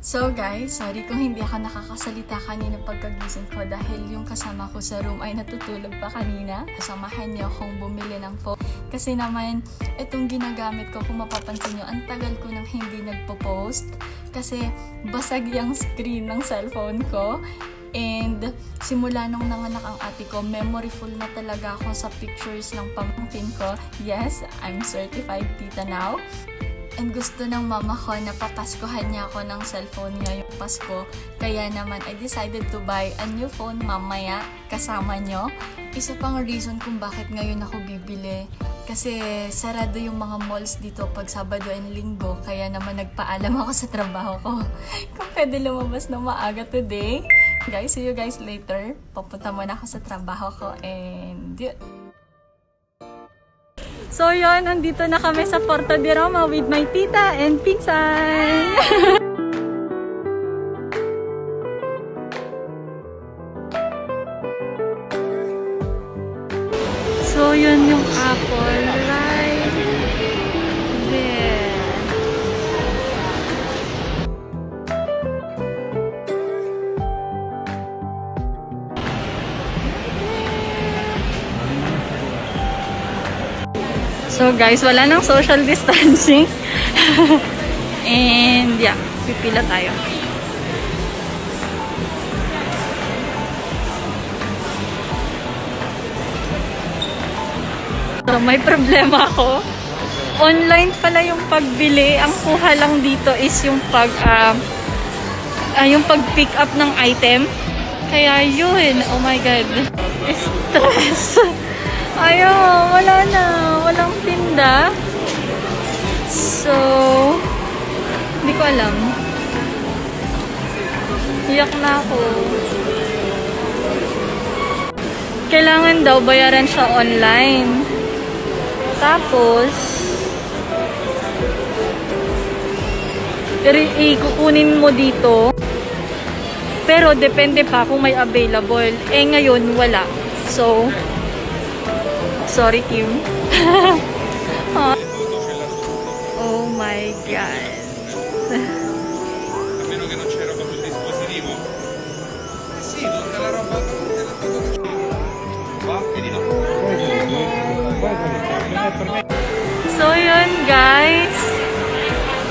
So guys, sorry kung hindi ako nakakasalita kanina pagkagising ko dahil yung kasama ko sa room ay natutulog pa kanina. Samahan niyo akong bumili ng phone. Kasi naman, itong ginagamit ko, kung mapapansin niyo, ang tagal ko nang hindi nagpo-post. Kasi basag yung screen ng cellphone ko. And simula nung nanganak ang ate ko, memory full na talaga ako sa pictures ng pamangkin ko. Yes, I'm certified tita now. And gusto ng mama ko na papaskuhan niya ako ng cellphone ngayong Pasko. Kaya naman, I decided to buy a new phone mamaya kasama nyo. Isa pang reason kung bakit ngayon ako bibili. Kasi sarado yung mga malls dito pag Sabado and Linggo. Kaya naman nagpaalam ako sa trabaho ko. Kung pwede lumabas na maaga today. Guys, see you guys later. Papunta muna ako sa trabaho ko and yun. So yun, andito na kami sa Porto de Roma with my tita and pinsan. So yun yung apple right there. So guys, wala nang social distancing. And yeah, pipila tayo. So may problema ako. Online pala yung pagbili. Ang kuha lang dito is yung pag-pick up ng item. Kaya yun, oh my god. Stress. Ayaw, wala na. Walang tinda. So, hindi ko alam. Iyak na ako. Kailangan daw bayaran siya online. Tapos, ikukunin mo dito. Pero, depende pa kung may available. Eh, ngayon, wala. So, sorry, Kim. Oh my god. A meno che non c'era sul dispositivo. Sì, tutta la roba. Va, vedi no. So yun guys.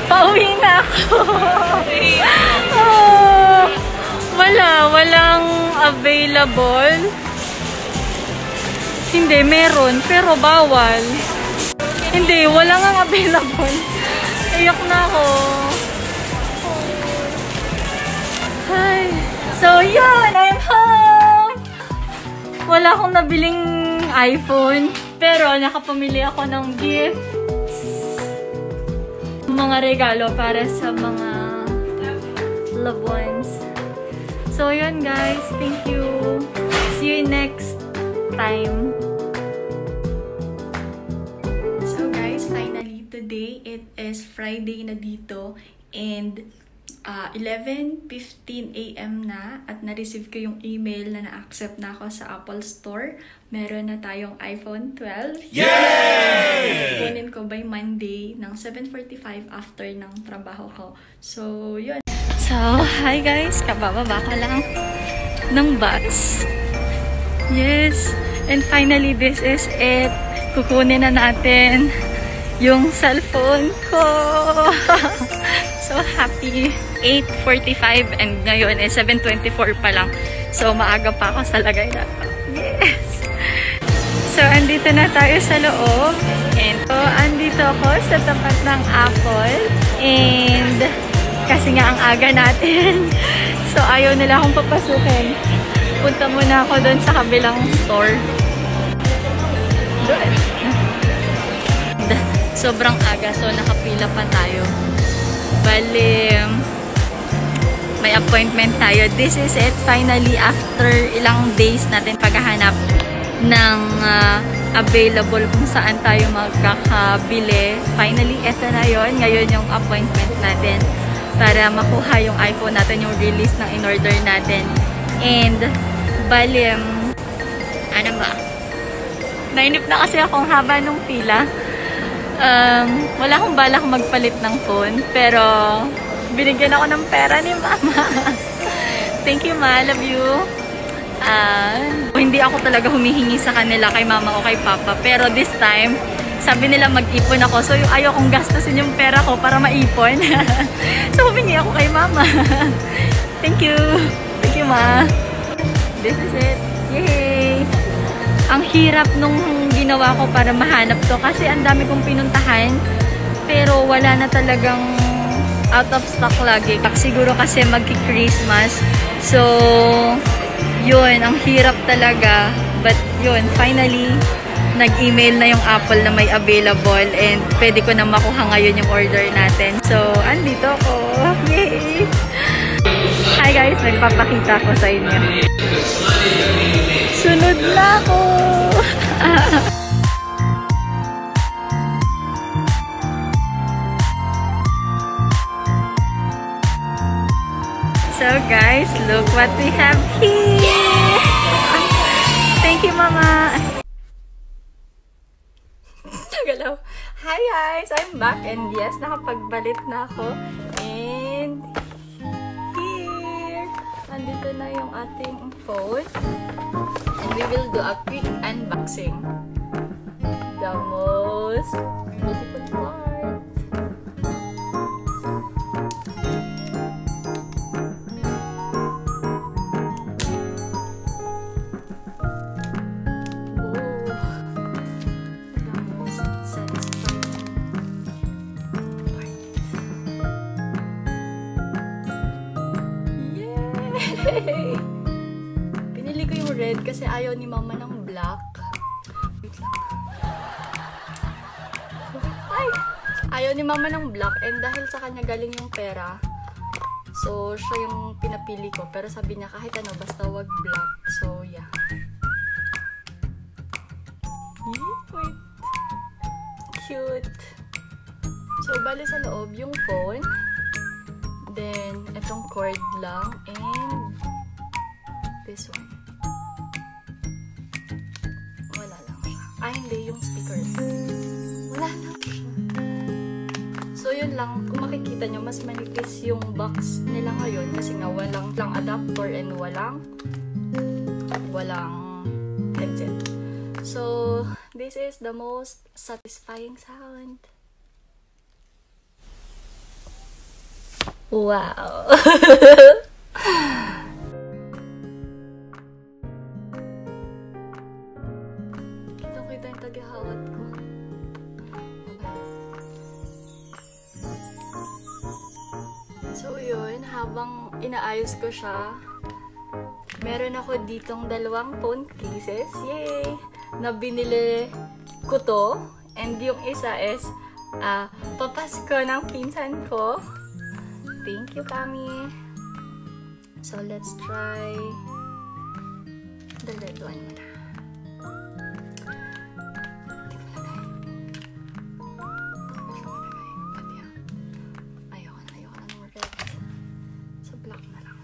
Pauwi na ako. Walang available. Hindi, meron, pero bawal. Hindi, wala nga available. Iyak na ako. Hi. So, yun, I'm home! Wala akong nabiling iPhone, pero nakapamili ako ng gifts. Mga regalo para sa mga loved ones. So, yun guys. Thank you. See you next time. So guys, finally today it is Friday na dito and 11:15 AM na at na-receive ko yung email na na-accept na ako sa Apple Store. Meron na tayong iPhone 12. Yay! Kunin ko by Monday ng 7:45 after ng trabaho ko. So, yun. So, hi guys! Kabababa ko lang ng bus. Yes! And finally, this is it. Kukunin na natin yung cellphone ko. So happy. 8:45 and ngayon is 7:24 pa lang. So maaga pa ako sa lagay na. Yes! So andito na tayo sa loob. And so andito ako sa tapat ng Apple. And kasi nga ang aga natin. So ayaw nila akong papasukin. Punta muna ako doon sa kabilang store. Doon. Sobrang aga, so nakapila pa tayo. Bali, may appointment tayo. This is it. Finally, after ilang days natin paghahanap ng available kung saan tayo magkakabili. Finally, eto na yun. Ngayon yung appointment natin para makuha yung iPhone natin, yung release ng in-order natin. And bali, ano ba? Nainip na kasi akong haba nung pila. Wala akong balak magpalit ng phone, pero Binigyan ako ng pera ni Mama. Thank you, Ma. Love you. Hindi ako talaga humihingi sa kanila kay Mama o kay Papa. Pero this time, sabi nila mag-ipon ako. So, ayaw kong gastusin yung pera ko para maipon. So, humingi ako kay Mama. Thank you. Thank you, Ma. This is it. Yay! Ang hirap nung ginawa ko para mahanap to kasi ang dami kong pinuntahan pero wala na talagang out of stock lagi. Siguro kasi magki-Christmas. So, yun, ang hirap talaga. But yun, finally, nag-email na yung Apple na may available and pwede ko na makuha ngayon yung order natin. So, andito ako. Yay! Hi guys, nagpapakita ko sa inyo. Sunod na ako! So guys, look what we have here! Thank you, Mama! Tagalaw. Hi guys! I'm back and yes, nakapagbalit na ako. And here, nandito na yung ating phone. And we will do a quick unboxing. The most beautiful part. Pinili ko yung red kasi ayaw ni Mama ng black. Wait lang. Ay! Ayaw ni Mama ng black and dahil sa kanya galing yung pera, so siya yung pinapili ko. Pero sabi niya kahit ano basta wag black. So yeah. Wait. Cute. So bali sa loob yung phone. Then, itong cord lang, and this one. Wala lang siya. Ah, hindi, yung speaker. Wala lang siya. So, yun lang. Kung makikita nyo, mas manipis yung box nila ngayon kasi nga walang adapter and walang headset. So, this is the most satisfying sound. Wow! Kitang-kita yung tagahawat ko. Okay. So yun, habang inaayos ko siya, meron ako ditong dalawang phone cases. Yay! Na binili ko to. And yung isa is papasko ng pinsan ko. Thank you, Kami. So, let's try the red one muna. Ayoko na ng red. So, black na lang.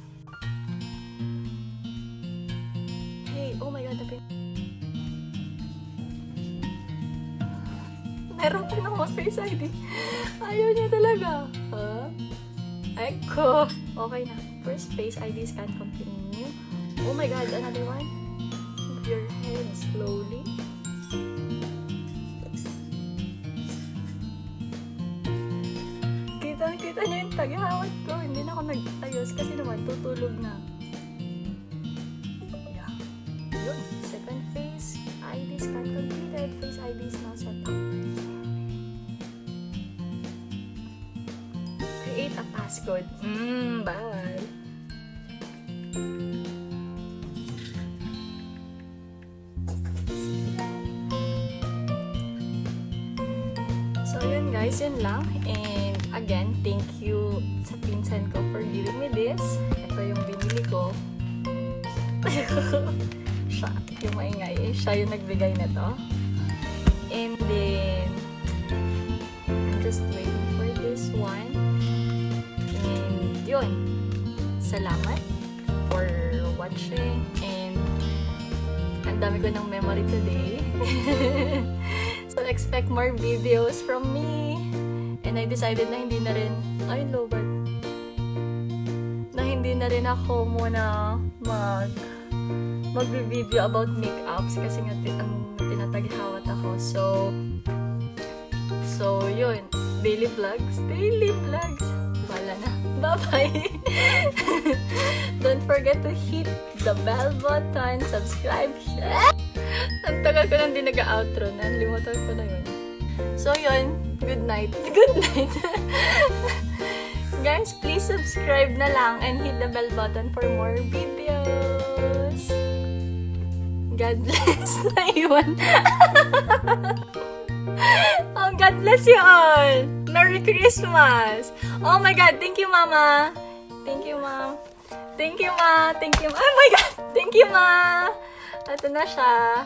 Hey, oh my god, meron pa ng Face ID. Ayaw niya talaga. Huh? Echo. Okay na. First Face ID scan continue. Oh my god, another one. Move your head slowly. Kita niyo yung tagahawat ko. Hindi na ako nag-ayos kasi naman tutulog na. Yeah. Yun. Second Face ID scan completed. Face ID is now set up. Create a passcode. Bawal. So, yun guys, yun lang. And again, thank you sa pinsan ko for giving me this. Ito yung binili ko. Siya, yung maingay. Siya yung nagbigay na to. And then, I'm just waiting for this one. Yun, salamat for watching and ang dami ko ng memory today. So expect more videos from me and I decided na hindi na rin, ay lower, hindi na rin ako muna mag-video about makeups kasi nga tinataghawat ako. So yun, daily vlogs. Wala na. Bye-bye! Don't forget to hit the bell button, subscribe, share! Ang tagal ko lang din nag-outro na. Limutan ko na yun. So yun, good night. Good night! Guys, please subscribe na lang and hit the bell button for more videos. God bless. Naiwan. Oh, God bless you all. Merry Christmas. Oh my God. Thank you, Mama. Thank you, Mom. Thank you, Ma. Thank you. Oh my God. Thank you, Ma. Ito na siya.